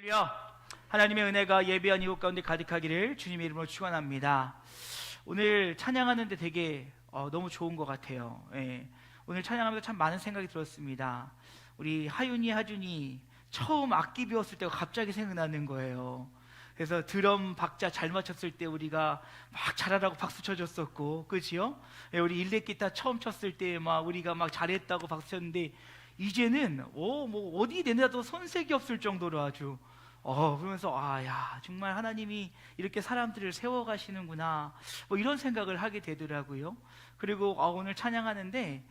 할렐루야. 하나님의 은혜가 예배한 이곳 가운데 가득하기를 주님의 이름으로 축원합니다. 오늘 찬양하는데 되게 너무 좋은 것 같아요. 예. 오늘 찬양하면서 참 많은 생각이 들었습니다. 우리 하준이 처음 악기 배웠을 때가 갑자기 생각나는 거예요. 그래서 드럼 박자 잘 맞췄을 때 우리가 막 잘하라고 박수 쳐줬었고, 그렇지요? 예, 우리 일렉 기타 처음 쳤을 때 막 우리가 막 잘했다고 박수 쳤는데, 이제는 뭐 어디 내놔도 손색이 없을 정도로 아주 그러면서 야 정말 하나님이 이렇게 사람들을 세워가시는구나, 뭐 이런 생각을 하게 되더라고요. 그리고 오늘 찬양하는데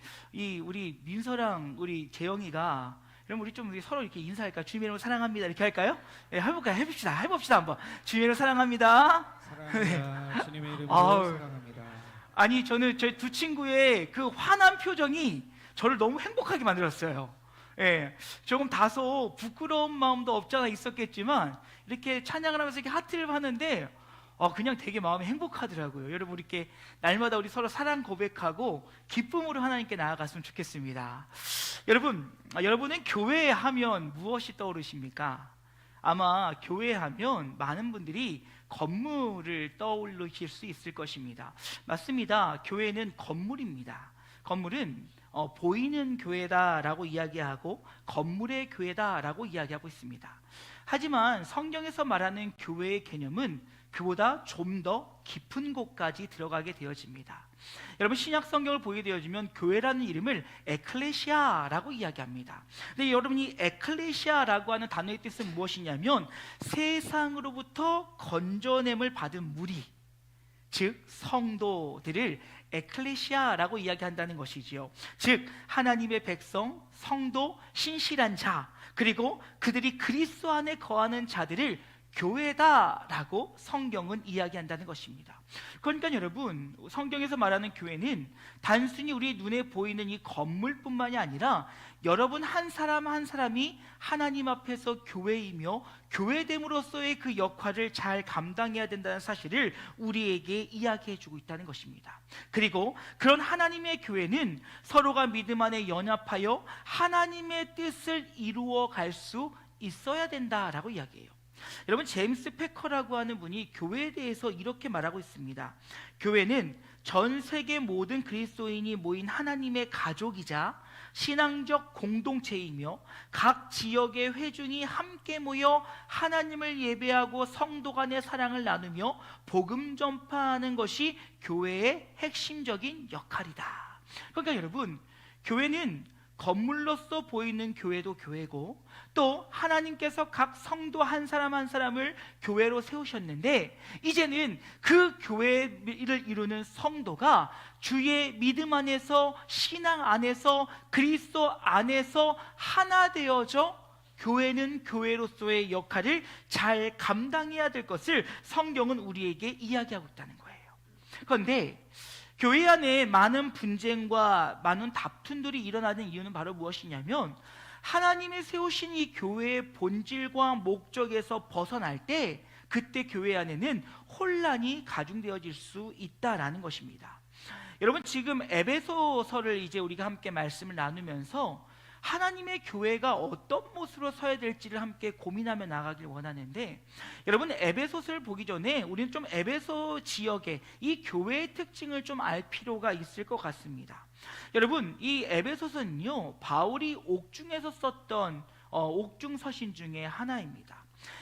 우리 민서랑 우리 재영이가, 그럼 우리 서로 이렇게 인사할까? 주님의 이름으로 사랑합니다 이렇게 할까요? 네, 해봅시다 한번. 주님의 이름으로 사랑합니다. 사랑합니다. 주님의 이름으로 사랑합니다. 아니 저는 저희 두 친구의 그 환한 표정이 저를 너무 행복하게 만들었어요. 예, 조금 다소 부끄러운 마음도 없잖아 있었겠지만 이렇게 찬양을 하면서 이렇게 하트를 하는데 그냥 되게 마음이 행복하더라고요. 여러분 이렇게 날마다 우리 서로 사랑 고백하고 기쁨으로 하나님께 나아갔으면 좋겠습니다. 여러분은 교회 하면 무엇이 떠오르십니까? 아마 교회 하면 많은 분들이 건물을 떠올리실 수 있을 것입니다. 맞습니다. 교회는 건물입니다. 건물은 보이는 교회다라고 이야기하고 건물의 교회다라고 이야기하고 있습니다. 하지만 성경에서 말하는 교회의 개념은 그보다 좀 더 깊은 곳까지 들어가게 되어집니다. 여러분 신약 성경을 보게 되어지면 교회라는 이름을 에클레시아라고 이야기합니다. 근데 여러분이 에클레시아라고 하는 단어의 뜻은 무엇이냐면 세상으로부터 건져냄을 받은 무리, 즉 성도들을 에클레시아라고 이야기한다는 것이지요. 즉 하나님의 백성, 성도, 신실한 자, 그리고 그들이 그리스도 안에 거하는 자들을 교회다라고 성경은 이야기한다는 것입니다. 그러니까 여러분 성경에서 말하는 교회는 단순히 우리 눈에 보이는 이 건물뿐만이 아니라 여러분 한 사람 한 사람이 하나님 앞에서 교회이며 교회됨으로써의 그 역할을 잘 감당해야 된다는 사실을 우리에게 이야기해주고 있다는 것입니다. 그리고 그런 하나님의 교회는 서로가 믿음 안에 연합하여 하나님의 뜻을 이루어 갈 수 있어야 된다라고 이야기해요. 여러분 제임스 패커라고 하는 분이 교회에 대해서 이렇게 말하고 있습니다. 교회는 전 세계 모든 그리스도인이 모인 하나님의 가족이자 신앙적 공동체이며 각 지역의 회중이 함께 모여 하나님을 예배하고 성도 간의 사랑을 나누며 복음 전파하는 것이 교회의 핵심적인 역할이다. 그러니까 여러분 교회는 건물로서 보이는 교회도 교회고 또 하나님께서 각 성도 한 사람 한 사람을 교회로 세우셨는데 이제는 그 교회를 이루는 성도가 주의 믿음 안에서 신앙 안에서 그리스도 안에서 하나 되어져 교회는 교회로서의 역할을 잘 감당해야 될 것을 성경은 우리에게 이야기하고 있다는 거예요. 그런데 교회 안에 많은 분쟁과 많은 다툼들이 일어나는 이유는 바로 무엇이냐면 하나님이 세우신 이 교회의 본질과 목적에서 벗어날 때 그때 교회 안에는 혼란이 가중되어질 수 있다라는 것입니다. 여러분 지금 에베소서를 이제 우리가 함께 말씀을 나누면서 하나님의 교회가 어떤 모습으로 서야 될지를 함께 고민하며 나가길 원하는데 여러분 에베소서를 보기 전에 우리는 좀 에베소 지역의 이 교회의 특징을 좀 알 필요가 있을 것 같습니다. 여러분 이 에베소서는요 바울이 옥중에서 썼던 옥중 서신 중에 하나입니다.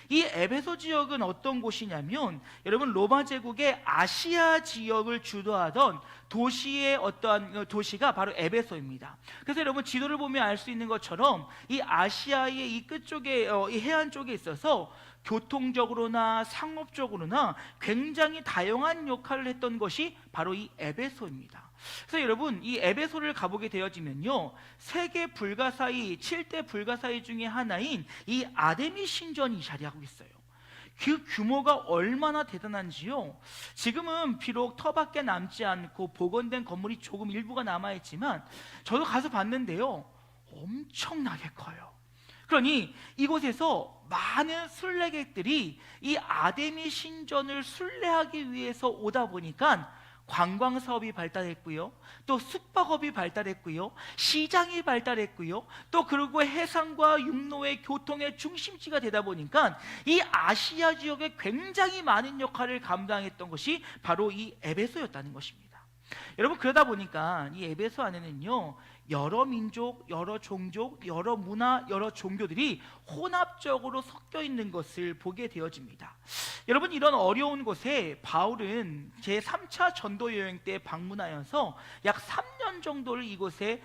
이 에베소 지역은 어떤 곳이냐면 여러분 로마 제국의 아시아 지역을 주도하던 도시의 어떠한 도시가 바로 에베소입니다. 그래서 여러분 지도를 보면 알 수 있는 것처럼 이 아시아의 이 끝쪽에 이 해안 쪽에 있어서 교통적으로나 상업적으로나 굉장히 다양한 역할을 했던 것이 바로 이 에베소입니다. 그래서 여러분 이 에베소를 가보게 되어지면요 세계 불가사의 7대 불가사의 중에 하나인 이 아데미 신전이 자리하고 있어요. 그 규모가 얼마나 대단한지요. 지금은 비록 터밖에 남지 않고 복원된 건물이 조금 일부가 남아있지만 저도 가서 봤는데요 엄청나게 커요. 그러니 이곳에서 많은 순례객들이 이 아데미 신전을 순례하기 위해서 오다 보니까 관광 사업이 발달했고요, 또 숙박업이 발달했고요, 시장이 발달했고요, 또 그리고 해상과 육로의 교통의 중심지가 되다 보니까 이 아시아 지역에 굉장히 많은 역할을 감당했던 것이 바로 이 에베소였다는 것입니다. 여러분, 그러다 보니까 이 에베소 안에는요, 여러 민족, 여러 종족, 여러 문화, 여러 종교들이 혼합적으로 섞여 있는 것을 보게 되어집니다. 여러분, 이런 어려운 곳에 바울은 제3차 전도 여행 때 방문하여서 약 3년 정도를 이곳에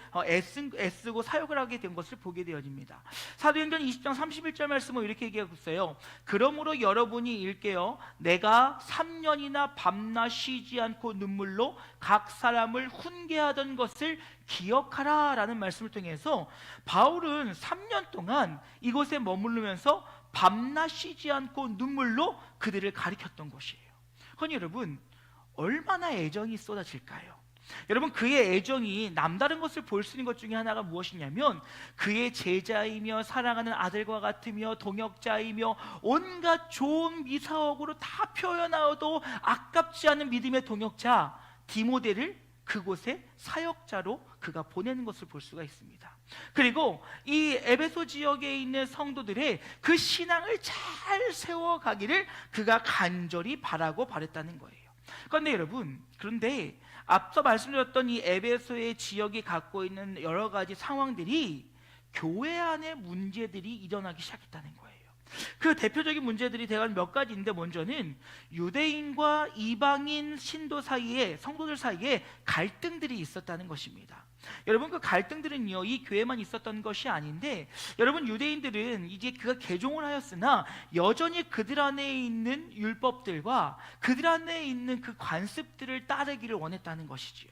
애쓰고 사역을 하게 된 것을 보게 되어집니다. 사도행전 20장 31절 말씀은 이렇게 얘기하고 있어요. 그러므로 여러분이 읽게요, 내가 3년이나 밤낮 쉬지 않고 눈물로 각 사람을 훈계하던 것을 기억하라 라는 말씀을 통해서 바울은 3년 동안 이곳에 머무르면서 밤낮 쉬지 않고 눈물로 그들을 가리켰던 것이에요. 그러니 여러분, 얼마나 애정이 쏟아질까요? 여러분, 그의 애정이 남다른 것을 볼 수 있는 것 중에 하나가 무엇이냐면, 그의 제자이며 사랑하는 아들과 같으며 동역자이며 온갖 좋은 미사역으로 다 표현하여도 아깝지 않은 믿음의 동역자 디모데를 그곳에 사역자로 그가 보내는 것을 볼 수가 있습니다. 그리고 이 에베소 지역에 있는 성도들의 그 신앙을 잘 세워가기를 그가 간절히 바라고 바랬다는 거예요. 그런데 여러분, 그런데 앞서 말씀드렸던 이 에베소의 지역이 갖고 있는 여러 가지 상황들이 교회 안에 문제들이 일어나기 시작했다는 거예요. 그 대표적인 문제들이 대략 몇 가지인데, 먼저는 유대인과 이방인 신도 사이에, 성도들 사이에 갈등들이 있었다는 것입니다. 여러분, 그 갈등들은요, 이 교회만 있었던 것이 아닌데, 여러분, 유대인들은 이제 그가 개종을 하였으나 여전히 그들 안에 있는 율법들과 그들 안에 있는 그 관습들을 따르기를 원했다는 것이지요.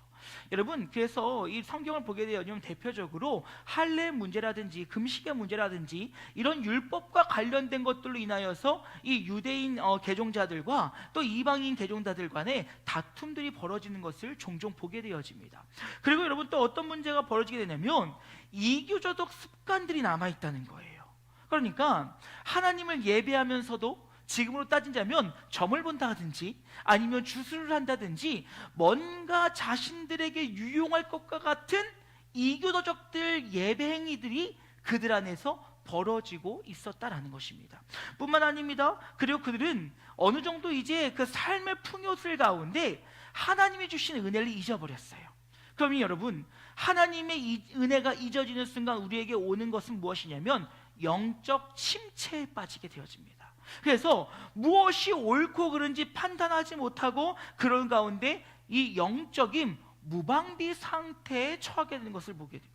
여러분, 그래서 이 성경을 보게 되면 대표적으로 할례 문제라든지 금식의 문제라든지 이런 율법과 관련된 것들로 인하여서 이 유대인 개종자들과 또 이방인 개종자들 간에 다툼들이 벌어지는 것을 종종 보게 되어집니다. 그리고 여러분, 또 어떤 문제가 벌어지게 되냐면 이교조적 습관들이 남아있다는 거예요. 그러니까 하나님을 예배하면서도 지금으로 따진다면 점을 본다든지 아니면 주술을 한다든지 뭔가 자신들에게 유용할 것과 같은 이교도적들 예배 행위들이 그들 안에서 벌어지고 있었다라는 것입니다. 뿐만 아닙니다. 그리고 그들은 어느 정도 이제 그 삶의 풍요들 가운데 하나님이 주신 은혜를 잊어버렸어요. 그러면 여러분, 하나님의 은혜가 잊어지는 순간 우리에게 오는 것은 무엇이냐면 영적 침체에 빠지게 되어집니다. 그래서 무엇이 옳고 그른지 판단하지 못하고 그런 가운데 이 영적인 무방비 상태에 처하게 되는 것을 보게 돼요.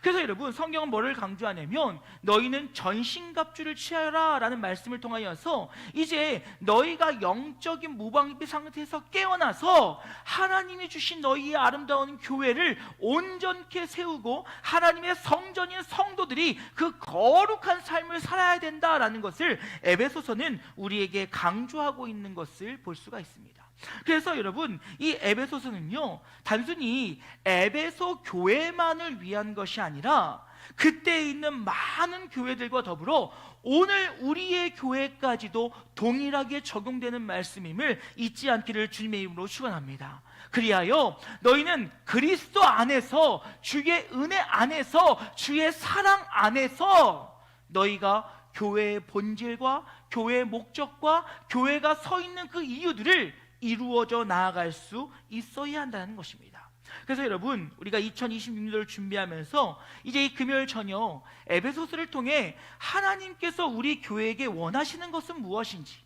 그래서 여러분, 성경은 뭐를 강조하냐면 너희는 전신갑주를 취하라 라는 말씀을 통하여서 이제 너희가 영적인 무방비 상태에서 깨어나서 하나님이 주신 너희의 아름다운 교회를 온전케 세우고 하나님의 성전인 성도들이 그 거룩한 삶을 살아야 된다라는 것을 에베소서는 우리에게 강조하고 있는 것을 볼 수가 있습니다. 그래서 여러분, 이 에베소서는요, 단순히 에베소 교회만을 위한 것이 아니라 그때 있는 많은 교회들과 더불어 오늘 우리의 교회까지도 동일하게 적용되는 말씀임을 잊지 않기를 주님의 이름으로 축원합니다. 그리하여 너희는 그리스도 안에서, 주의 은혜 안에서, 주의 사랑 안에서 너희가 교회의 본질과 교회의 목적과 교회가 서 있는 그 이유들을 이루어져 나아갈 수 있어야 한다는 것입니다. 그래서 여러분, 우리가 2026년도를 준비하면서 이제 이 금요일 저녁 에베소서를 통해 하나님께서 우리 교회에게 원하시는 것은 무엇인지,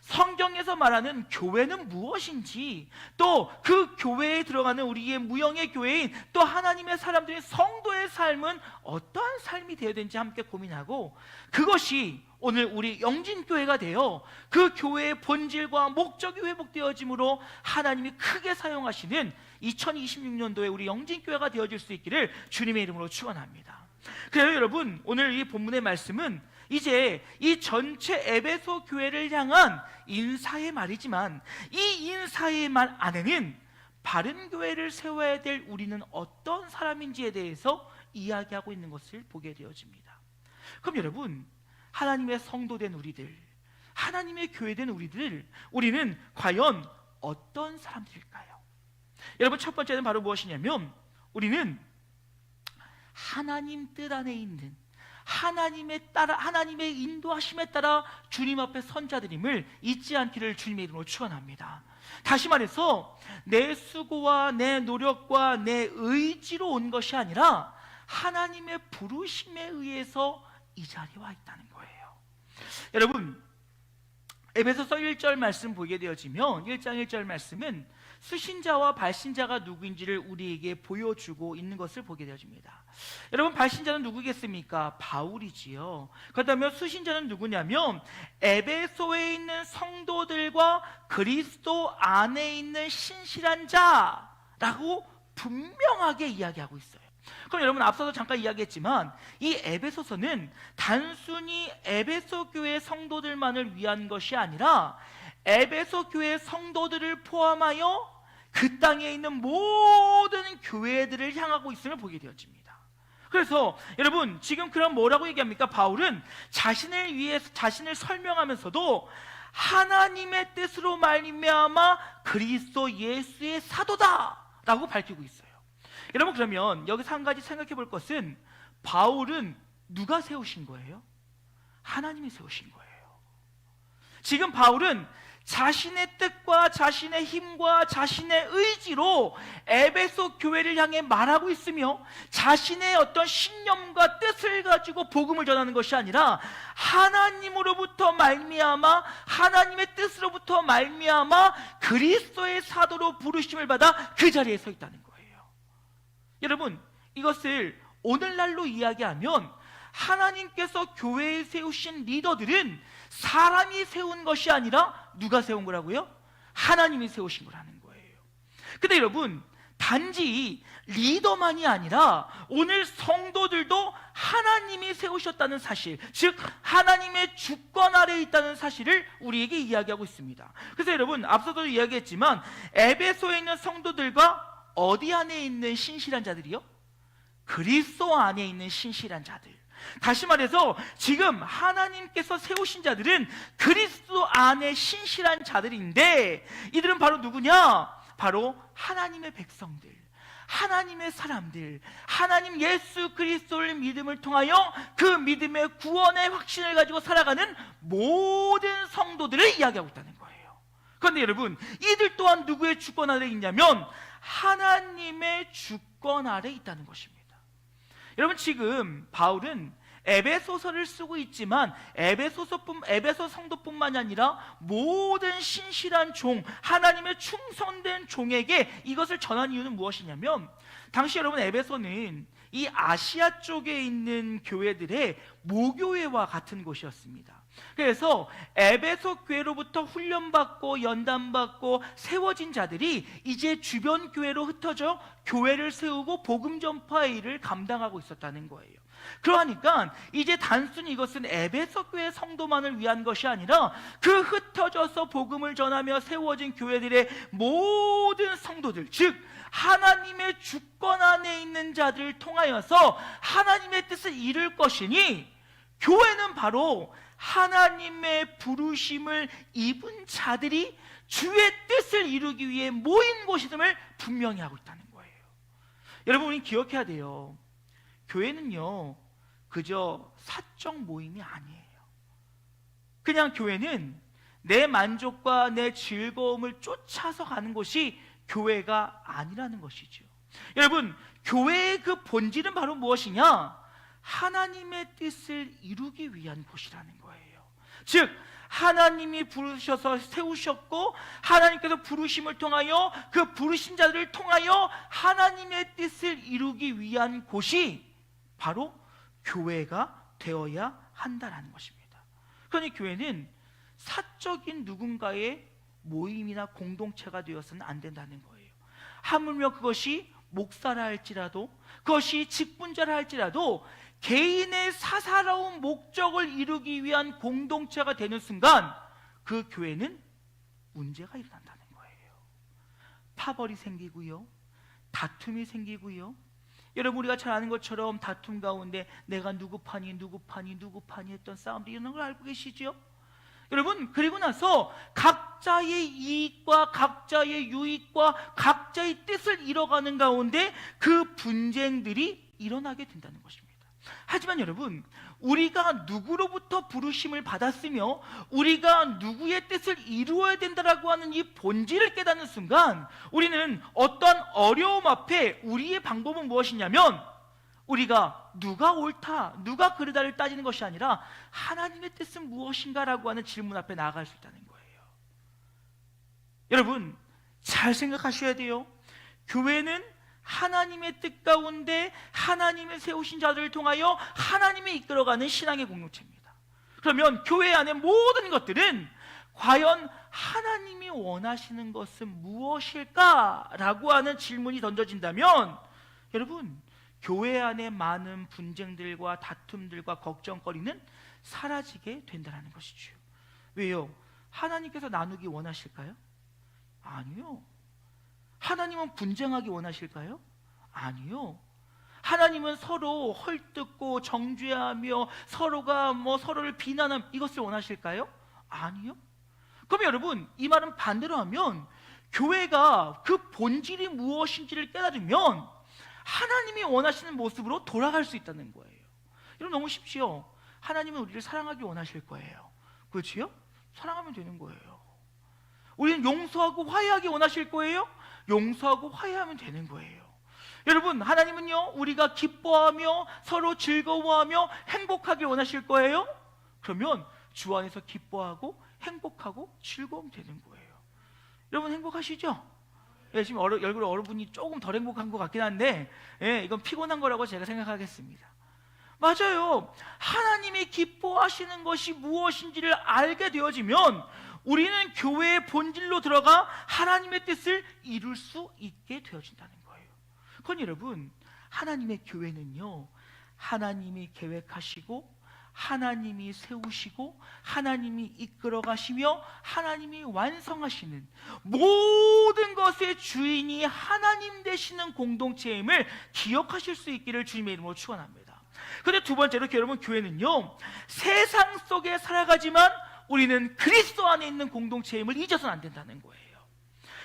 성경에서 말하는 교회는 무엇인지, 또 그 교회에 들어가는 우리의 무형의 교회인 또 하나님의 사람들인 성도의 삶은 어떠한 삶이 되어야 되는지 함께 고민하고, 그것이 오늘 우리 영진교회가 되어 그 교회의 본질과 목적이 회복되어짐으로 하나님이 크게 사용하시는 2026년도에 우리 영진교회가 되어질 수 있기를 주님의 이름으로 축원합니다. 그래요 여러분, 오늘 이 본문의 말씀은 이제 이 전체 에베소 교회를 향한 인사의 말이지만 이 인사의 말 안에는 바른 교회를 세워야 될 우리는 어떤 사람인지에 대해서 이야기하고 있는 것을 보게 되어집니다. 그럼 여러분, 하나님의 성도된 우리들, 하나님의 교회된 우리는 과연 어떤 사람들일까요? 여러분, 첫 번째는 바로 무엇이냐면 우리는 하나님 뜻 안에 있는 하나님의 인도하심에 따라 주님 앞에 선자들임을 잊지 않기를 주님의 이름으로 축원합니다. 다시 말해서 내 수고와 내 노력과 내 의지로 온 것이 아니라 하나님의 부르심에 의해서 이 자리에 와 있다는 거예요. 여러분, 에베소서 1절 말씀 보게 되어지면 1장 1절 말씀은 수신자와 발신자가 누구인지를 우리에게 보여주고 있는 것을 보게 되어집니다. 여러분, 발신자는 누구겠습니까? 바울이지요. 그렇다면 수신자는 누구냐면 에베소에 있는 성도들과 그리스도 안에 있는 신실한 자라고 분명하게 이야기하고 있어요. 그럼 여러분, 앞서도 잠깐 이야기했지만 이 에베소서는 단순히 에베소 교회 성도들만을 위한 것이 아니라 에베소 교회 성도들을 포함하여 그 땅에 있는 모든 교회들을 향하고 있음을 보게 되어집니다. 그래서 여러분, 지금 그럼 뭐라고 얘기합니까? 바울은 자신을 위해서 자신을 설명하면서도 하나님의 뜻으로 말미암아 그리스도 예수의 사도다라고 밝히고 있어요. 여러분, 그러면 여기서 한 가지 생각해 볼 것은 바울은 누가 세우신 거예요? 하나님이 세우신 거예요. 지금 바울은 자신의 뜻과 자신의 힘과 자신의 의지로 에베소 교회를 향해 말하고 있으며 자신의 어떤 신념과 뜻을 가지고 복음을 전하는 것이 아니라 하나님으로부터 말미암아 하나님의 뜻으로부터 말미암아 그리스도의 사도로 부르심을 받아 그 자리에 서 있다는 거예요. 여러분, 이것을 오늘날로 이야기하면 하나님께서 교회에 세우신 리더들은 사람이 세운 것이 아니라 누가 세운 거라고요? 하나님이 세우신 거라는 거예요. 근데 여러분, 단지 리더만이 아니라 오늘 성도들도 하나님이 세우셨다는 사실, 즉 하나님의 주권 아래에 있다는 사실을 우리에게 이야기하고 있습니다. 그래서 여러분, 앞서도 이야기했지만 에베소에 있는 성도들과 어디 안에 있는 신실한 자들이요? 그리스도 안에 있는 신실한 자들. 다시 말해서 지금 하나님께서 세우신 자들은 그리스도 안에 신실한 자들인데 이들은 바로 누구냐? 바로 하나님의 백성들, 하나님의 사람들, 하나님 예수 그리스도를 믿음을 통하여 그 믿음의 구원의 확신을 가지고 살아가는 모든 성도들을 이야기하고 있다는 거예요. 그런데 여러분, 이들 또한 누구의 주권 아래에 있냐면 하나님의 주권 아래에 있다는 것입니다. 여러분, 지금 바울은 에베소서를 쓰고 있지만 에베소 성도뿐만이 아니라 모든 신실한 종, 하나님의 충성된 종에게 이것을 전한 이유는 무엇이냐면 당시 여러분, 에베소는 이 아시아 쪽에 있는 교회들의 모교회와 같은 곳이었습니다. 그래서 에베소 교회로부터 훈련받고 연단받고 세워진 자들이 이제 주변 교회로 흩어져 교회를 세우고 복음 전파의 일을 감당하고 있었다는 거예요. 그러니까 이제 단순히 이것은 에베소 교회 성도만을 위한 것이 아니라 그 흩어져서 복음을 전하며 세워진 교회들의 모든 성도들, 즉 하나님의 주권 안에 있는 자들을 통하여서 하나님의 뜻을 이룰 것이니 교회는 바로 하나님의 부르심을 입은 자들이 주의 뜻을 이루기 위해 모인 곳임을 분명히 하고 있다는 거예요. 여러분, 우리 기억해야 돼요. 교회는요, 그저 사적 모임이 아니에요. 그냥 교회는 내 만족과 내 즐거움을 쫓아서 가는 곳이 교회가 아니라는 것이죠. 여러분, 교회의 그 본질은 바로 무엇이냐? 하나님의 뜻을 이루기 위한 곳이라는 거예요. 즉 하나님이 부르셔서 세우셨고 하나님께서 부르심을 통하여 그 부르신 자들을 통하여 하나님의 뜻을 이루기 위한 곳이 바로 교회가 되어야 한다는 것입니다. 그러니 교회는 사적인 누군가의 모임이나 공동체가 되어서는 안 된다는 거예요. 하물며 그것이 목사라 할지라도, 그것이 직분자라 할지라도 개인의 사사로운 목적을 이루기 위한 공동체가 되는 순간 그 교회는 문제가 일어난다는 거예요. 파벌이 생기고요, 다툼이 생기고요. 여러분, 우리가 잘 아는 것처럼 다툼 가운데 내가 누구 파니 했던 싸움들이 있는 걸 알고 계시죠? 여러분, 그리고 나서 각자의 이익과 각자의 유익과 각자의 뜻을 이뤄가는 가운데 그 분쟁들이 일어나게 된다는 것입니다. 하지만 여러분, 우리가 누구로부터 부르심을 받았으며 우리가 누구의 뜻을 이루어야 된다라고 하는 이 본질을 깨닫는 순간 우리는 어떠한 어려움 앞에 우리의 방법은 무엇이냐면, 우리가 누가 옳다, 누가 그르다를 따지는 것이 아니라 하나님의 뜻은 무엇인가라고 하는 질문 앞에 나아갈 수 있다는 거예요. 여러분, 잘 생각하셔야 돼요. 교회는 하나님의 뜻 가운데 하나님의 세우신 자들을 통하여 하나님이 이끌어가는 신앙의 공동체입니다. 그러면 교회 안의 모든 것들은 과연 하나님이 원하시는 것은 무엇일까라고 하는 질문이 던져진다면, 여러분, 교회 안에 많은 분쟁들과 다툼들과 걱정거리는 사라지게 된다는 것이죠. 왜요? 하나님께서 나누기 원하실까요? 아니요. 하나님은 분쟁하기 원하실까요? 아니요. 하나님은 서로 헐뜯고 정죄하며 서로가 서로를 비난하는 이것을 원하실까요? 아니요. 그럼 여러분, 이 말은 반대로 하면 교회가 그 본질이 무엇인지를 깨달으면 하나님이 원하시는 모습으로 돌아갈 수 있다는 거예요. 여러분, 너무 쉽지요? 하나님은 우리를 사랑하기 원하실 거예요. 그렇지요? 사랑하면 되는 거예요. 우리는 용서하고 화해하기 원하실 거예요. 용서하고 화해하면 되는 거예요. 여러분, 하나님은요, 우리가 기뻐하며 서로 즐거워하며 행복하게 원하실 거예요. 그러면 주 안에서 기뻐하고 행복하고 즐거우면 되는 거예요. 여러분, 행복하시죠? 예, 지금 얼굴 여러분이 조금 덜 행복한 것 같긴 한데, 예, 이건 피곤한 거라고 제가 생각하겠습니다. 맞아요. 하나님이 기뻐하시는 것이 무엇인지를 알게 되어지면 우리는 교회의 본질로 들어가 하나님의 뜻을 이룰 수 있게 되어진다는 거예요. 그건 여러분, 하나님의 교회는요, 하나님이 계획하시고 하나님이 세우시고 하나님이 이끌어 가시며 하나님이 완성하시는 모든 것의 주인이 하나님 되시는 공동체임을 기억하실 수 있기를 주님의 이름으로 축원합니다. 그런데 두 번째로 여러분, 교회는요, 세상 속에 살아가지만 우리는 그리스도 안에 있는 공동체임을 잊어서는 안 된다는 거예요.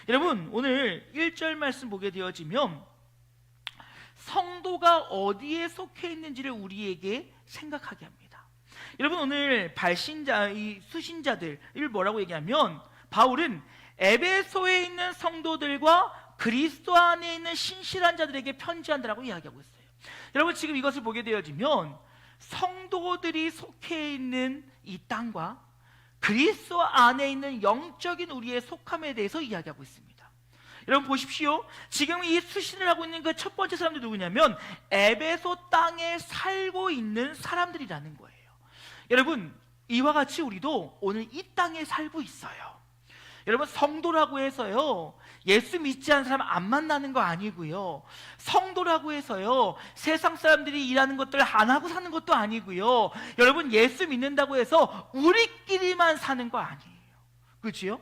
여러분, 오늘 1절 말씀 보게 되어지면 성도가 어디에 속해 있는지를 우리에게 생각하게 합니다. 여러분, 오늘 이 수신자들을 뭐라고 얘기하면, 바울은 에베소에 있는 성도들과 그리스도 안에 있는 신실한 자들에게 편지한다라고 이야기하고 있어요. 여러분, 지금 이것을 보게 되어지면 성도들이 속해 있는 이 땅과 그리스도 안에 있는 영적인 우리의 속함에 대해서 이야기하고 있습니다. 여러분 보십시오. 지금 이 수신을 하고 있는 그 첫 번째 사람들이 누구냐면 에베소 땅에 살고 있는 사람들이라는 거예요. 여러분, 이와 같이 우리도 오늘 이 땅에 살고 있어요. 여러분, 성도라고 해서요, 예수 믿지 않는 사람 안 만나는 거 아니고요, 성도라고 해서요, 세상 사람들이 일하는 것들 안 하고 사는 것도 아니고요, 여러분, 예수 믿는다고 해서 우리끼리만 사는 거 아니에요. 그렇지요?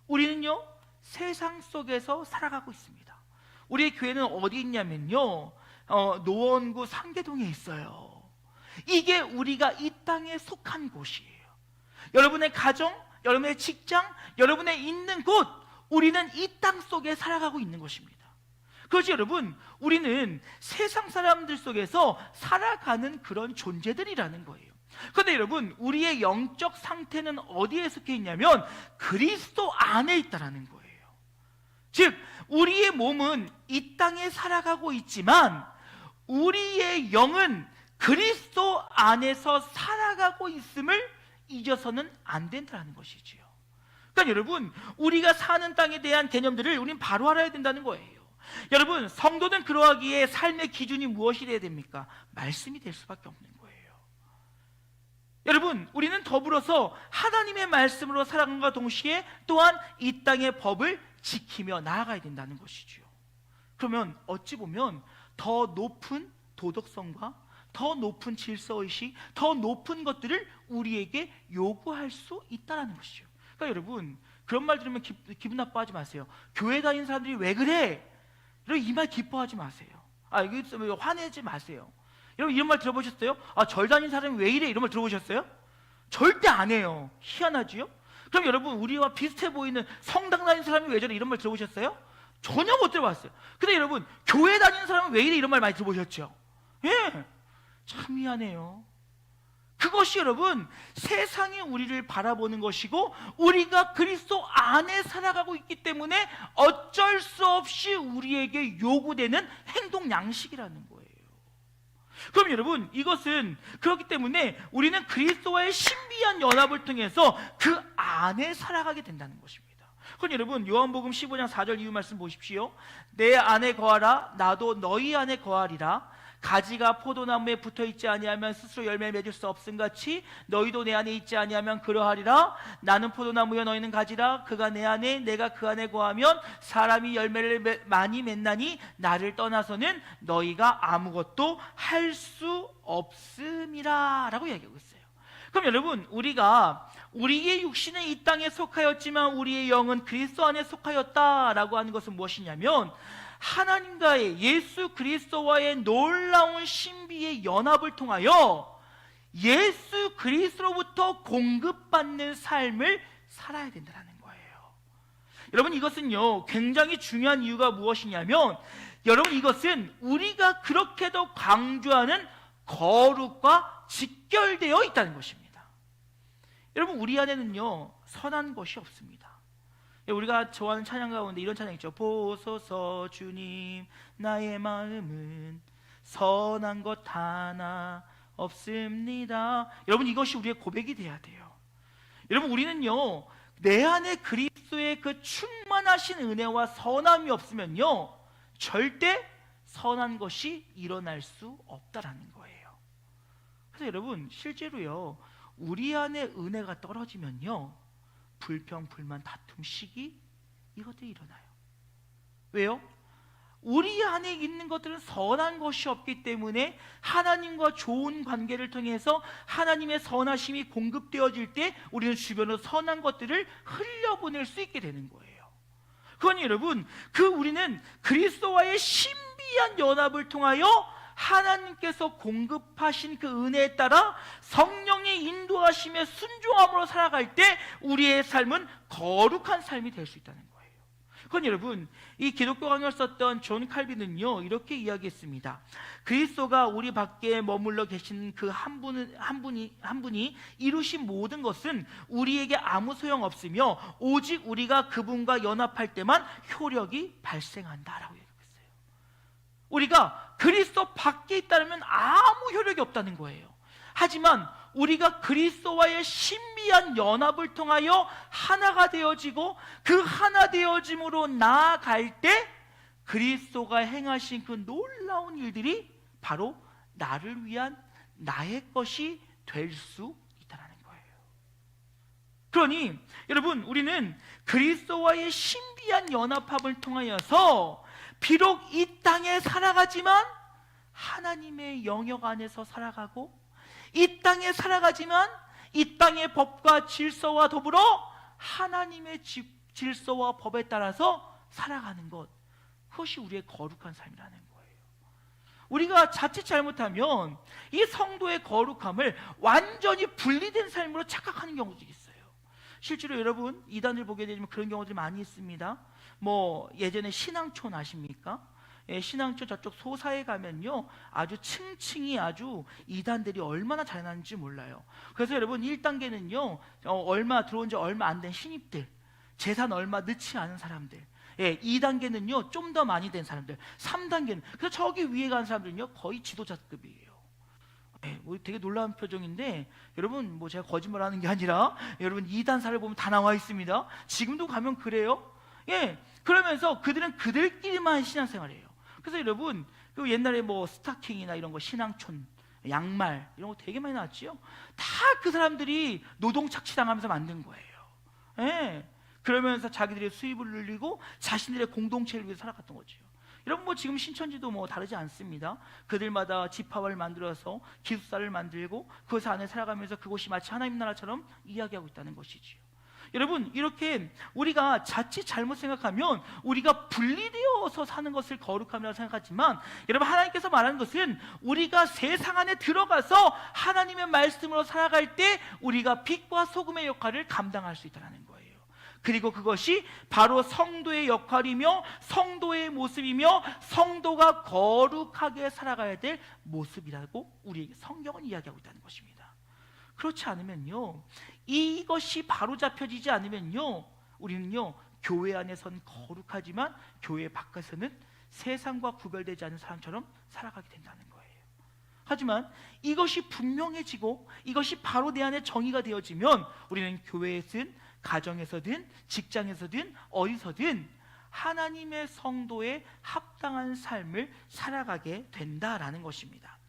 우리는요, 세상 속에서 살아가고 있습니다. 우리의 교회는 어디 있냐면요, 노원구 상계동에 있어요. 이게 우리가 이 땅에 속한 곳이에요. 여러분의 가정, 여러분의 직장, 여러분의 있는 곳, 우리는 이 땅 속에 살아가고 있는 것입니다. 그렇지 여러분, 우리는 세상 사람들 속에서 살아가는 그런 존재들이라는 거예요. 그런데 여러분, 우리의 영적 상태는 어디에 속해 있냐면 그리스도 안에 있다는 거예요. 즉, 우리의 몸은 이 땅에 살아가고 있지만 우리의 영은 그리스도 안에서 살아가고 있음을 잊어서는 안 된다는 것이지요. 그러니까 여러분, 우리가 사는 땅에 대한 개념들을 우리는 바로 알아야 된다는 거예요. 여러분, 성도는 그러하기에 삶의 기준이 무엇이 되어야 됩니까? 말씀이 될 수밖에 없는 거예요. 여러분, 우리는 더불어서 하나님의 말씀으로 살아감과 동시에 또한 이 땅의 법을 지키며 나아가야 된다는 것이죠. 그러면 어찌 보면 더 높은 도덕성과 더 높은 질서의식, 더 높은 것들을 우리에게 요구할 수 있다는 것이죠. 그러니까 여러분, 그런 말 들으면 기분 나빠하지 마세요. 교회 다니는 사람들이 왜 그래? 이 말 기뻐하지 마세요. 화내지 마세요. 여러분, 이런 말 들어보셨어요? 절 다니는 사람이 왜 이래? 이런 말 들어보셨어요? 절대 안 해요. 희한하지요? 그럼 여러분, 우리와 비슷해 보이는 성당 다니는 사람이 왜 저래 이런 말 들어보셨어요? 전혀 못 들어봤어요. 근데 여러분, 교회 다니는 사람은 왜 이래 이런 말 많이 들어보셨죠? 예, 참 희한해요. 그것이 여러분, 세상이 우리를 바라보는 것이고 우리가 그리스도 안에 살아가고 있기 때문에 어쩔 수 없이 우리에게 요구되는 행동 양식이라는 거예요. 그럼 여러분, 이것은 그렇기 때문에 우리는 그리스도와의 신비한 연합을 통해서 그 안에 살아가게 된다는 것입니다. 그럼 여러분, 요한복음 15장 4절 이후 말씀 보십시오. 내 안에 거하라, 나도 너희 안에 거하리라. 가지가 포도나무에 붙어있지 아니하면 스스로 열매를 맺을 수 없음같이 너희도 내 안에 있지 아니하면 그러하리라. 나는 포도나무여 너희는 가지라. 그가 내 안에 내가 그 안에 거하면 사람이 열매를 많이 맺나니 나를 떠나서는 너희가 아무것도 할 수 없음이라 라고 이야기하고 있어요. 그럼 여러분, 우리의 육신은 이 땅에 속하였지만 우리의 영은 그리스도 안에 속하였다라고 하는 것은 무엇이냐면, 하나님과의, 예수 그리스도와의 놀라운 신비의 연합을 통하여 예수 그리스도로부터 공급받는 삶을 살아야 된다는 거예요. 여러분, 이것은요 굉장히 중요한 이유가 무엇이냐면, 여러분, 이것은 우리가 그렇게도 강조하는 거룩과 직결되어 있다는 것입니다. 여러분, 우리 안에는요 선한 것이 없습니다. 우리가 좋아하는 찬양 가운데 이런 찬양 있죠. 보소서 주님 나의 마음은 선한 것 하나 없습니다. 여러분, 이것이 우리의 고백이 돼야 돼요. 여러분, 우리는요 내 안에 그리스도의 그 충만하신 은혜와 선함이 없으면요 절대 선한 것이 일어날 수 없다라는 거예요. 그래서 여러분, 실제로요 우리 안에 은혜가 떨어지면요 불평, 불만, 다툼, 시기, 이것들이 일어나요. 왜요? 우리 안에 있는 것들은 선한 것이 없기 때문에 하나님과 좋은 관계를 통해서 하나님의 선하심이 공급되어질 때 우리는 주변으로 선한 것들을 흘려보낼 수 있게 되는 거예요. 그러니 여러분, 우리는 그리스도와의 신비한 연합을 통하여 하나님께서 공급하신 그 은혜에 따라 성령의 인도하심에 순종함으로 살아갈 때 우리의 삶은 거룩한 삶이 될 수 있다는 거예요. 그건 여러분, 이 기독교 강요를 썼던 존 칼빈은요 이렇게 이야기했습니다. 그리스도가 우리 밖에 머물러 계신 그 한 분이 이루신 모든 것은 우리에게 아무 소용없으며 오직 우리가 그분과 연합할 때만 효력이 발생한다라고 얘기했어요. 우리가 그리스도 밖에 있다면 아무 효력이 없다는 거예요. 하지만 우리가 그리스도와의 신비한 연합을 통하여 하나가 되어지고 그 하나 되어짐으로 나아갈 때 그리스도가 행하신 그 놀라운 일들이 바로 나를 위한 나의 것이 될 수 있다는 거예요. 그러니 여러분, 우리는 그리스도와의 신비한 연합함을 통하여서 비록 이 땅에 살아가지만 하나님의 영역 안에서 살아가고, 이 땅에 살아가지만 이 땅의 법과 질서와 더불어 하나님의 질서와 법에 따라서 살아가는 것, 그것이 우리의 거룩한 삶이라는 거예요. 우리가 자칫 잘못하면 이 성도의 거룩함을 완전히 분리된 삶으로 착각하는 경우들이 있어요. 실제로 여러분, 이단을 보게 되면 그런 경우들이 많이 있습니다. 예전에 신앙촌 아십니까? 예, 신앙촌 저쪽 소사에 가면요 아주 층층이 아주 이단들이 얼마나 잘나는지 몰라요. 그래서 여러분, 1단계는요 얼마 들어온 지 얼마 안 된 신입들, 재산 얼마 넣지 않은 사람들, 2단계는요 좀 더 많이 된 사람들, 3단계는 그래서 저기 위에 가는 사람들은요 거의 지도자급이에요. 되게 놀라운 표정인데, 여러분, 제가 거짓말하는 게 아니라 여러분 2단사를 보면 다 나와 있습니다. 지금도 가면 그래요. 그러면서 그들은 그들끼리만 신앙생활해요. 그래서 여러분, 옛날에 스타킹이나 이런 거, 신앙촌, 양말 이런 거 되게 많이 나왔지요. 다 그 사람들이 노동 착취당하면서 만든 거예요. 그러면서 자기들의 수입을 늘리고 자신들의 공동체를 위해 살아갔던 거죠. 여러분, 지금 신천지도 다르지 않습니다. 그들마다 집합을 만들어서 기숙사를 만들고 그곳 안에 살아가면서 그곳이 마치 하나님 나라처럼 이야기하고 있다는 것이지요. 여러분, 이렇게 우리가 자칫 잘못 생각하면 우리가 분리되어서 사는 것을 거룩함이라고 생각하지만, 여러분, 하나님께서 말하는 것은 우리가 세상 안에 들어가서 하나님의 말씀으로 살아갈 때 우리가 빛과 소금의 역할을 감당할 수 있다는 거예요. 그리고 그것이 바로 성도의 역할이며 성도의 모습이며 성도가 거룩하게 살아가야 될 모습이라고 우리에게 성경은 이야기하고 있다는 것입니다. 그렇지 않으면요, 이것이 바로 잡혀지지 않으면요, 우리는요, 교회 안에서는 거룩하지만 교회 밖에서는 세상과 구별되지 않은 사람처럼 살아가게 된다는 거예요. 하지만 이것이 분명해지고 이것이 바로 내 안에 정의가 되어지면 우리는 교회에서든 가정에서든 직장에서든 어디서든 하나님의 성도에 합당한 삶을 살아가게 된다라는 것입니다.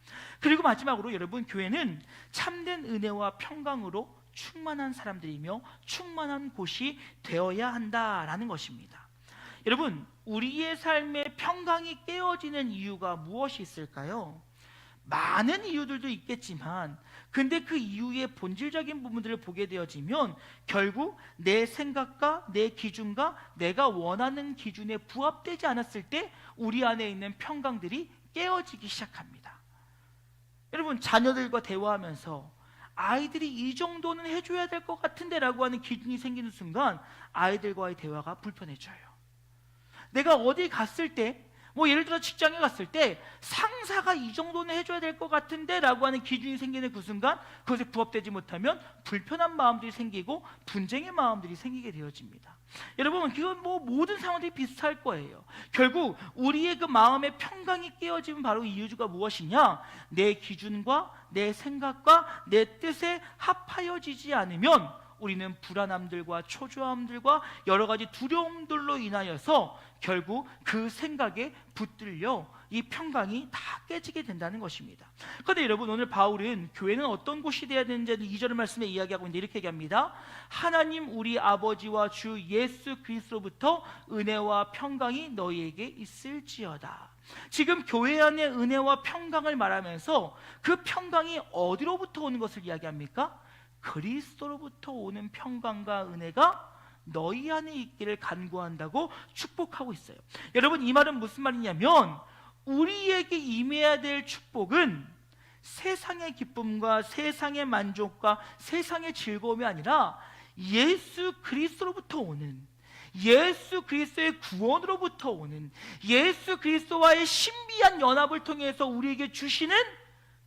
그리고 마지막으로 여러분, 교회는 참된 은혜와 평강으로 충만한 사람들이며 충만한 곳이 되어야 한다라는 것입니다. 여러분, 우리의 삶에 평강이 깨어지는 이유가 무엇이 있을까요? 많은 이유들도 있겠지만, 근데 그 이유의 본질적인 부분들을 보게 되어지면 결국 내 생각과 내 기준과 내가 원하는 기준에 부합되지 않았을 때 우리 안에 있는 평강들이 깨어지기 시작합니다. 여러분, 자녀들과 대화하면서 아이들이 이 정도는 해줘야 될 것 같은데 라고 하는 기준이 생기는 순간 아이들과의 대화가 불편해져요. 내가 어디 갔을 때, 예를 들어 직장에 갔을 때 상사가 이 정도는 해줘야 될 것 같은데 라고 하는 기준이 생기는 그 순간 그것에 부합되지 못하면 불편한 마음들이 생기고 분쟁의 마음들이 생기게 되어집니다. 여러분, 그건 모든 상황들이 비슷할 거예요. 결국 우리의 그 마음의 평강이 깨어지면 바로 이유가 무엇이냐? 내 기준과 내 생각과 내 뜻에 합하여지지 않으면 우리는 불안함들과 초조함들과 여러 가지 두려움들로 인하여서 결국 그 생각에 붙들려 이 평강이 다 깨지게 된다는 것입니다. 그런데 여러분, 오늘 바울은 교회는 어떤 곳이 되어야 되는지 2절 말씀에 이야기하고 있는데 이렇게 얘기합니다. 하나님 우리 아버지와 주 예수 그리스도로부터 은혜와 평강이 너희에게 있을지어다. 지금 교회 안의 은혜와 평강을 말하면서 그 평강이 어디로부터 오는 것을 이야기합니까? 그리스도로부터 오는 평강과 은혜가 너희 안에 있기를 간구한다고 축복하고 있어요. 여러분, 이 말은 무슨 말이냐면 우리에게 임해야 될 축복은 세상의 기쁨과 세상의 만족과 세상의 즐거움이 아니라 예수 그리스도로부터 오는, 예수 그리스도의 구원으로부터 오는, 예수 그리스도와의 신비한 연합을 통해서 우리에게 주시는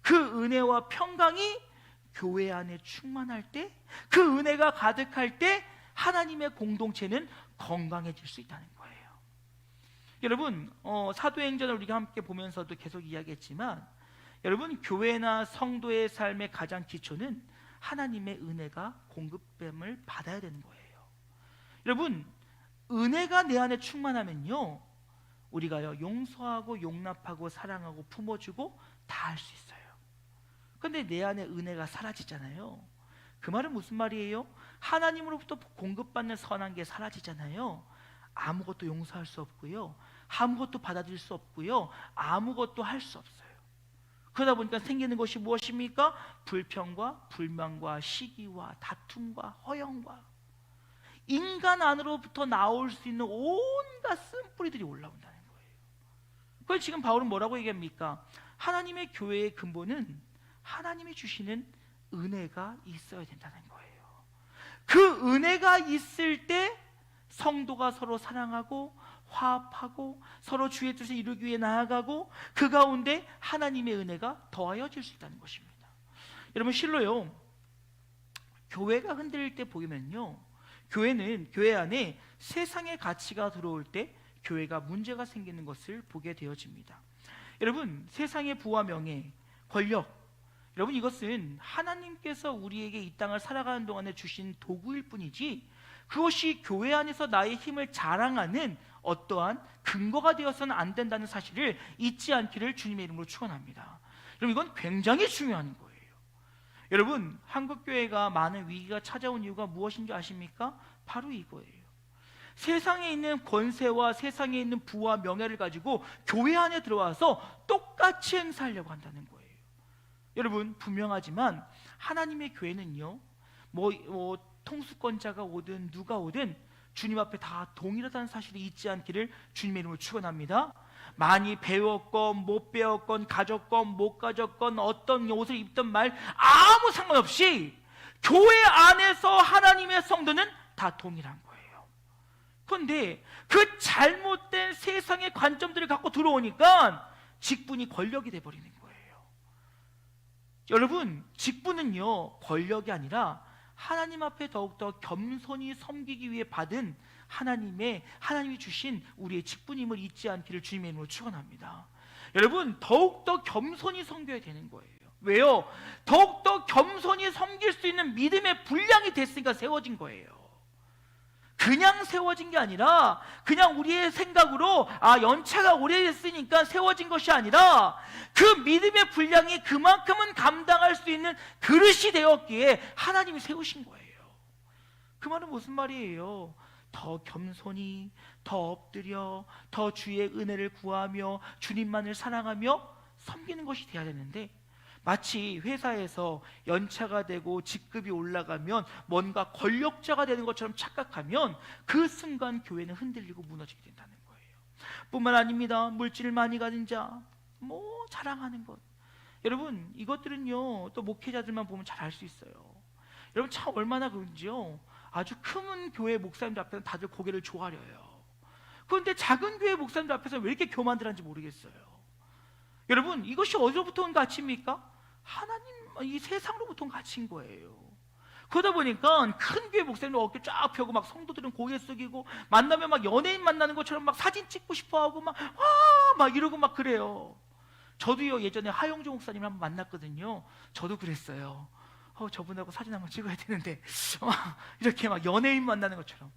그 은혜와 평강이 교회 안에 충만할 때, 그 은혜가 가득할 때 하나님의 공동체는 건강해질 수 있다는 거예요. 여러분, 사도행전을 우리가 함께 보면서도 계속 이야기했지만, 여러분, 교회나 성도의 삶의 가장 기초는 하나님의 은혜가 공급됨을 받아야 되는 거예요. 여러분, 은혜가 내 안에 충만하면요, 우리가요, 용서하고 용납하고 사랑하고 품어주고 다 할 수 있어요. 근데 내 안에 은혜가 사라지잖아요. 그 말은 무슨 말이에요? 하나님으로부터 공급받는 선한 게 사라지잖아요. 아무것도 용서할 수 없고요, 아무것도 받아들일 수 없고요, 아무것도 할 수 없어요. 그러다 보니까 생기는 것이 무엇입니까? 불평과 불만과 시기와 다툼과 허영과 인간 안으로부터 나올 수 있는 온갖 쓴뿌리들이 올라온다는 거예요. 그래서 지금 바울은 뭐라고 얘기합니까? 하나님의 교회의 근본은 하나님이 주시는 은혜가 있어야 된다는 거예요. 그 은혜가 있을 때 성도가 서로 사랑하고 화합하고 서로 주의 뜻을 이루기 위해 나아가고 그 가운데 하나님의 은혜가 더하여질 수 있다는 것입니다. 여러분, 실로요, 교회가 흔들릴 때 보면요, 교회 안에 세상의 가치가 들어올 때 교회가 문제가 생기는 것을 보게 되어집니다. 여러분, 세상의 부와 명예, 권력, 여러분, 이것은 하나님께서 우리에게 이 땅을 살아가는 동안에 주신 도구일 뿐이지 그것이 교회 안에서 나의 힘을 자랑하는 어떠한 근거가 되어서는 안 된다는 사실을 잊지 않기를 주님의 이름으로 축원합니다. 여러분, 이건 굉장히 중요한 거예요. 여러분, 한국교회가 많은 위기가 찾아온 이유가 무엇인 줄 아십니까? 바로 이거예요. 세상에 있는 권세와 세상에 있는 부와 명예를 가지고 교회 안에 들어와서 똑같이 행사하려고 한다는 거예요. 여러분, 분명하지만 하나님의 교회는요, 통수권자가 오든 누가 오든 주님 앞에 다 동일하다는 사실을 잊지 않기를 주님의 이름으로 축원합니다. 많이 배웠건 못 배웠건 가졌건 못 가졌건 어떤 옷을 입던 말 아무 상관없이 교회 안에서 하나님의 성도는 다 동일한 거예요. 그런데 그 잘못된 세상의 관점들을 갖고 들어오니까 직분이 권력이 돼버리는 거예요. 여러분, 직분은요 권력이 아니라 하나님 앞에 더욱더 겸손히 섬기기 위해 받은 하나님이 주신 우리의 직분임을 잊지 않기를 주님의 이름으로 축원합니다. 여러분, 더욱더 겸손히 섬겨야 되는 거예요. 왜요? 더욱더 겸손히 섬길 수 있는 믿음의 분량이 됐으니까 세워진 거예요. 그냥 세워진 게 아니라 그냥 우리의 생각으로 연차가 오래됐으니까 세워진 것이 아니라 그 믿음의 분량이 그만큼은 감당할 수 있는 그릇이 되었기에 하나님이 세우신 거예요. 그 말은 무슨 말이에요? 더 겸손히, 더 엎드려, 더 주의 은혜를 구하며 주님만을 사랑하며 섬기는 것이 돼야 되는데, 마치 회사에서 연차가 되고 직급이 올라가면 뭔가 권력자가 되는 것처럼 착각하면 그 순간 교회는 흔들리고 무너지게 된다는 거예요. 뿐만 아닙니다. 물질을 많이 가진 자, 자랑하는 것. 여러분, 이것들은요 또 목회자들만 보면 잘 알 수 있어요. 여러분, 참 얼마나 그런지요, 아주 큰 교회 목사님들 앞에서 다들 고개를 조아려요. 그런데 작은 교회 목사님들 앞에서 왜 이렇게 교만들 한지 모르겠어요. 여러분, 이것이 어디로부터 온 가치입니까? 하나님, 이 세상으로부터 온 가치인 거예요. 그러다 보니까 큰 교회 목사님들 어깨 쫙 펴고 막 성도들은 고개 숙이고 만나면 막 연예인 만나는 것처럼 막 사진 찍고 싶어 하고 막 이러고 막 그래요. 저도요 예전에 하용조 목사님 한번 만났거든요. 저도 그랬어요. 저분하고 사진 한번 찍어야 되는데 이렇게 막 연예인 만나는 것처럼.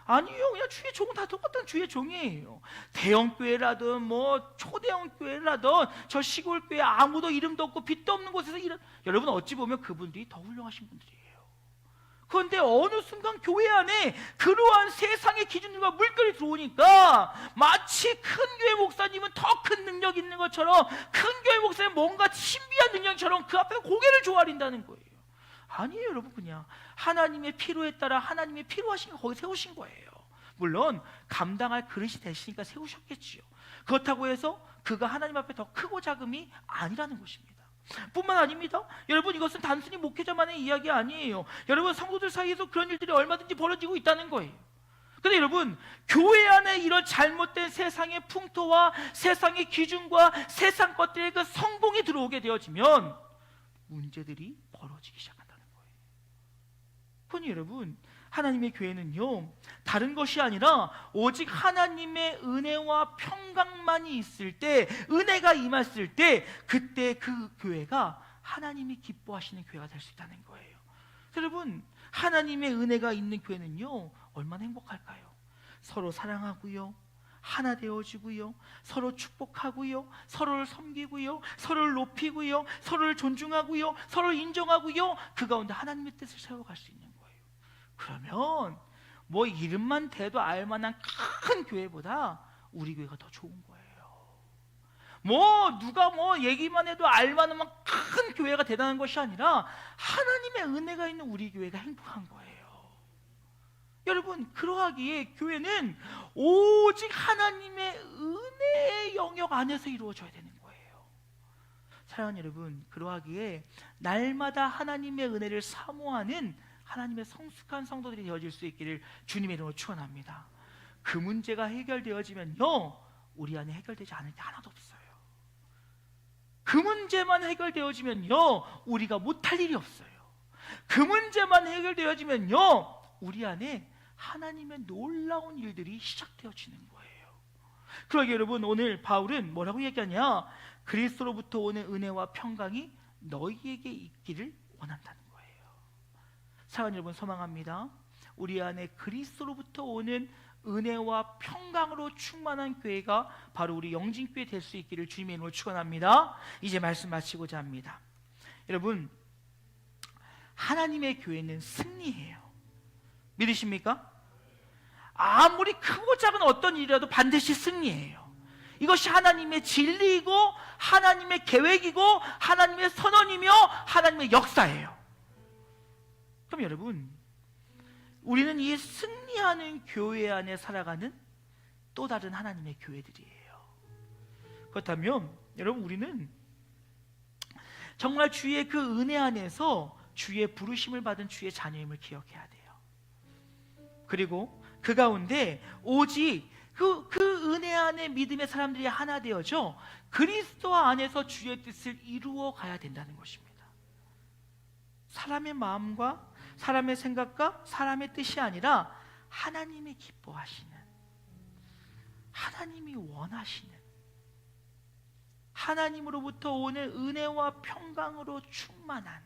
아니요, 그냥 주의 종은 다 똑같은 주의 종이에요. 대형 교회라든 초대형 교회라든 저 시골 교회 아무도 이름도 없고 빛도 없는 곳에서 여러분, 어찌 보면 그분들이 더 훌륭하신 분들이에요. 그런데 어느 순간 교회 안에 그러한 세상의 기준들과 물결이 들어오니까 마치 큰 교회 목사님은 더 큰 능력이 있는 것처럼, 큰 교회 목사님은 뭔가 신비한 능력처럼 그 앞에 고개를 조아린다는 거예요. 아니에요, 여러분. 그냥 하나님의 필요에 따라 하나님의 필요하신 거 거기 세우신 거예요. 물론 감당할 그릇이 되시니까 세우셨겠지요. 그렇다고 해서 그가 하나님 앞에 더 크고 작음이 아니라는 것입니다. 뿐만 아닙니다. 여러분, 이것은 단순히 목회자만의 이야기 아니에요. 여러분, 성도들 사이에서 그런 일들이 얼마든지 벌어지고 있다는 거예요. 근데 여러분, 교회 안에 이런 잘못된 세상의 풍토와 세상의 기준과 세상 것들의 그 성공이 들어오게 되어지면 문제들이 벌어지기 시작한다는 거예요. 그러니 여러분, 하나님의 교회는요 다른 것이 아니라 오직 하나님의 은혜와 평강만이 있을 때, 은혜가 임했을 때, 그때 그 교회가 하나님이 기뻐하시는 교회가 될 수 있다는 거예요. 여러분, 하나님의 은혜가 있는 교회는요 얼마나 행복할까요? 서로 사랑하고요, 하나 되어지고요, 서로 축복하고요, 서로를 섬기고요, 서로를 높이고요, 서로를 존중하고요, 서로를 인정하고요, 그 가운데 하나님의 뜻을 세워갈 수 있는 거예요. 그러면 이름만 대도 알만한 큰 교회보다 우리 교회가 더 좋은 거예요. 누가 얘기만 해도 알만한 큰 교회가 대단한 것이 아니라 하나님의 은혜가 있는 우리 교회가 행복한 거예요. 여러분, 그러하기에 교회는 오직 하나님의 은혜의 영역 안에서 이루어져야 되는 거예요. 사랑하는 여러분, 그러하기에 날마다 하나님의 은혜를 사모하는 하나님의 성숙한 성도들이 되어질 수 있기를 주님의 이름으로 축원합니다. 그 문제가 해결되어지면요 우리 안에 해결되지 않을 게 하나도 없어요. 그 문제만 해결되어지면요 우리가 못할 일이 없어요. 그 문제만 해결되어지면요 우리 안에 하나님의 놀라운 일들이 시작되어지는 거예요. 그러기에 여러분, 오늘 바울은 뭐라고 얘기하냐? 그리스도로부터 오는 은혜와 평강이 너희에게 있기를 원한다는 거예요. 사랑하는 여러분, 소망합니다. 우리 안에 그리스도로부터 오는 은혜와 평강으로 충만한 교회가 바로 우리 영진교회 될 수 있기를 주님의 이름으로 축원합니다. 이제 말씀 마치고자 합니다. 여러분, 하나님의 교회는 승리해요. 믿으십니까? 아무리 크고 작은 어떤 일이라도 반드시 승리해요. 이것이 하나님의 진리이고 하나님의 계획이고 하나님의 선언이며 하나님의 역사예요. 그럼 여러분, 우리는 이 승리하는 교회 안에 살아가는 또 다른 하나님의 교회들이에요. 그렇다면 여러분, 우리는 정말 주의 그 은혜 안에서 주의 부르심을 받은 주의 자녀임을 기억해야 돼요. 그리고 그 가운데 오직 그 은혜 안에 믿음의 사람들이 하나 되어져 그리스도 안에서 주의 뜻을 이루어 가야 된다는 것입니다. 사람의 마음과 사람의 생각과 사람의 뜻이 아니라 하나님이 기뻐하시는, 하나님이 원하시는, 하나님으로부터 오는 은혜와 평강으로 충만한,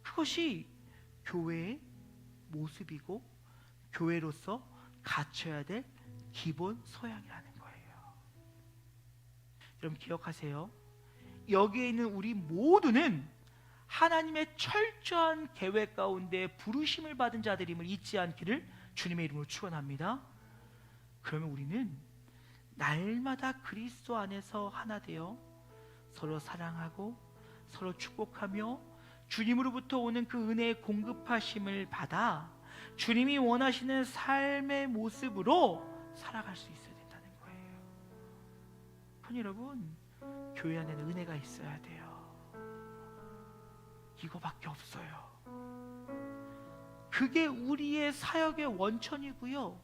그것이 교회의 모습이고 교회로서 갖춰야 될 기본 소양이라는 거예요. 여러분 기억하세요. 여기에 있는 우리 모두는 하나님의 철저한 계획 가운데 부르심을 받은 자들임을 잊지 않기를 주님의 이름으로 축원합니다. 그러면 우리는 날마다 그리스도 안에서 하나 되어 서로 사랑하고 서로 축복하며 주님으로부터 오는 그 은혜의 공급하심을 받아 주님이 원하시는 삶의 모습으로 살아갈 수 있어야 된다는 거예요. 그러니 여러분, 교회 안에는 은혜가 있어야 돼요. 이거밖에 없어요. 그게 우리의 사역의 원천이고요,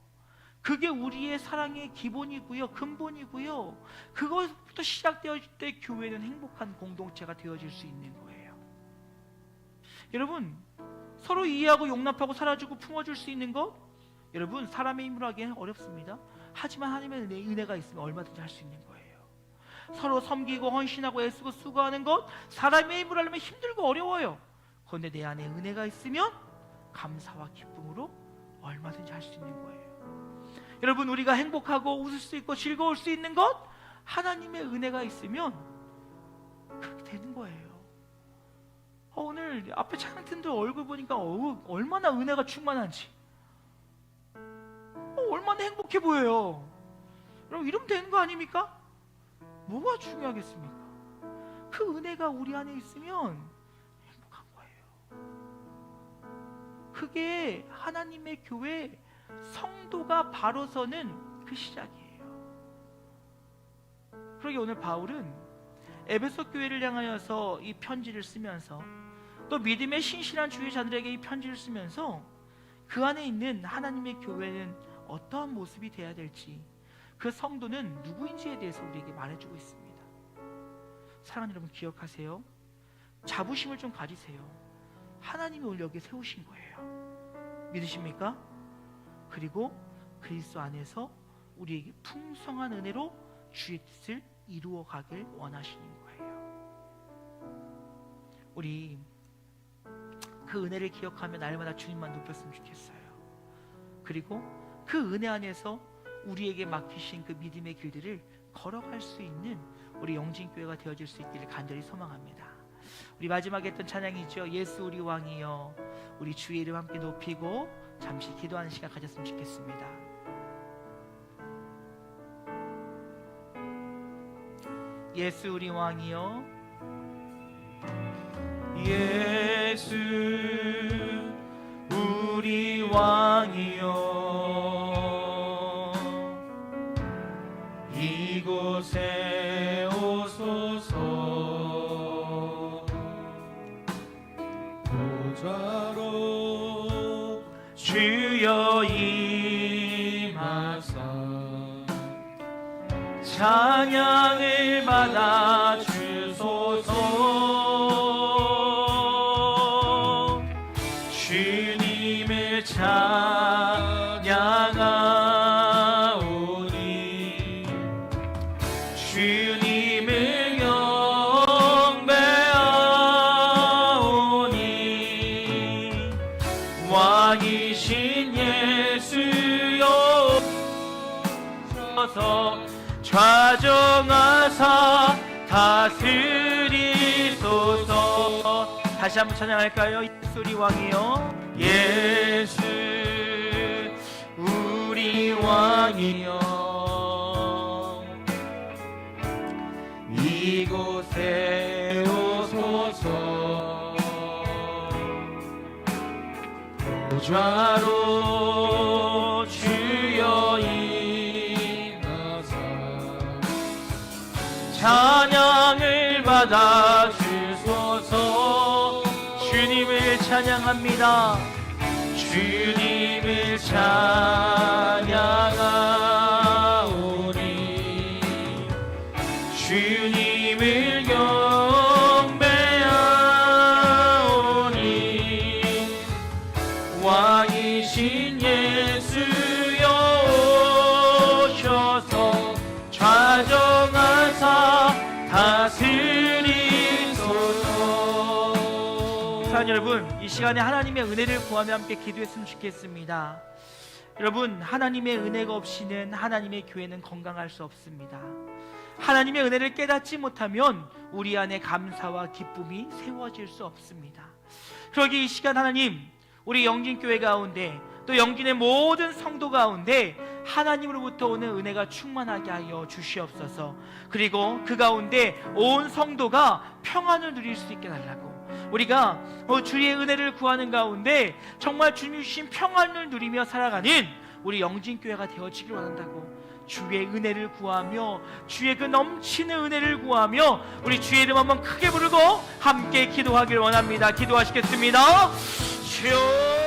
그게 우리의 사랑의 기본이고요, 근본이고요. 그것부터 시작되어질 때 교회는 행복한 공동체가 되어질 수 있는 거예요. 여러분, 서로 이해하고 용납하고 살아주고 품어줄 수 있는 것, 여러분 사람의 힘으로 하기에는 어렵습니다. 하지만 하나님의 은혜가 있으면 얼마든지 할 수 있는 거예요. 서로 섬기고 헌신하고 애쓰고 수고하는 것, 사람의 힘으로 하려면 힘들고 어려워요. 그런데 내 안에 은혜가 있으면 감사와 기쁨으로 얼마든지 할 수 있는 거예요. 여러분, 우리가 행복하고 웃을 수 있고 즐거울 수 있는 것, 하나님의 은혜가 있으면 그렇게 되는 거예요. 오늘 앞에 찬양팀들 얼굴 보니까 얼마나 은혜가 충만한지, 얼마나 행복해 보여요. 여러분, 이러면 되는 거 아닙니까? 뭐가 중요하겠습니까? 그 은혜가 우리 안에 있으면 행복한 거예요. 그게 하나님의 교회 성도가 바로 서는 그 시작이에요. 그러게 오늘 바울은 에베소 교회를 향하여서 이 편지를 쓰면서, 또 믿음의 신실한 주의 자들에게 이 편지를 쓰면서 그 안에 있는 하나님의 교회는 어떠한 모습이 되어야 될지, 그 성도는 누구인지에 대해서 우리에게 말해주고 있습니다. 사랑하는 여러분, 기억하세요. 자부심을 좀 가지세요. 하나님이 오늘 여기에 세우신 거예요. 믿으십니까? 그리고 그리스도 안에서 우리에게 풍성한 은혜로 주의 뜻을 이루어 가길 원하시는 거예요. 우리 그 은혜를 기억하며 날마다 주님만 높였으면 좋겠어요. 그리고 그 은혜 안에서 우리에게 맡기신 그 믿음의 길들을 걸어갈 수 있는 우리 영진교회가 되어질 수 있기를 간절히 소망합니다. 우리 마지막에 했던 찬양이죠. 예수 우리 왕이여. 우리 주의 이름 함께 높이고 잠시 기도하는 시간 가졌으면 좋겠습니다. 예수 우리 왕이여. 예수 우리 왕이여. 이곳에 오소서. 보좌로 주여 임하사 찬양을 받아 주소서. 주님을 찬양하오니 주님을 경배하오니 왕이신 예수여 오셔서 좌정하사 다스리소서. 다시 한번 찬양할까요? 예수 우리 왕이여. 예수 우리 왕이여. 이곳에 오소서. 보좌로 주여 임하사 찬양을 받아 주소서. 주님을 찬양합니다. 주님을 찬양하오니 주님을 경배하오니 왕이신 예수여 오셔서 좌정하사 다스리소서. 사랑하는 여러분, 이 시간에 하나님의 은혜를 구하며 함께 기도했으면 좋겠습니다. 여러분, 하나님의 은혜가 없이는 하나님의 교회는 건강할 수 없습니다. 하나님의 은혜를 깨닫지 못하면 우리 안에 감사와 기쁨이 세워질 수 없습니다. 그러기에 이 시간 하나님, 우리 영진교회 가운데 또 영진의 모든 성도 가운데 하나님으로부터 오는 은혜가 충만하게 하여 주시옵소서. 그리고 그 가운데 온 성도가 평안을 누릴 수 있게 달라고, 우리가 주의 은혜를 구하는 가운데 정말 주님 주신 평안을 누리며 살아가는 우리 영진교회가 되어지길 원한다고, 주의 은혜를 구하며 주의 그 넘치는 은혜를 구하며 우리 주의 이름 한번 크게 부르고 함께 기도하길 원합니다. 기도하시겠습니다. 주여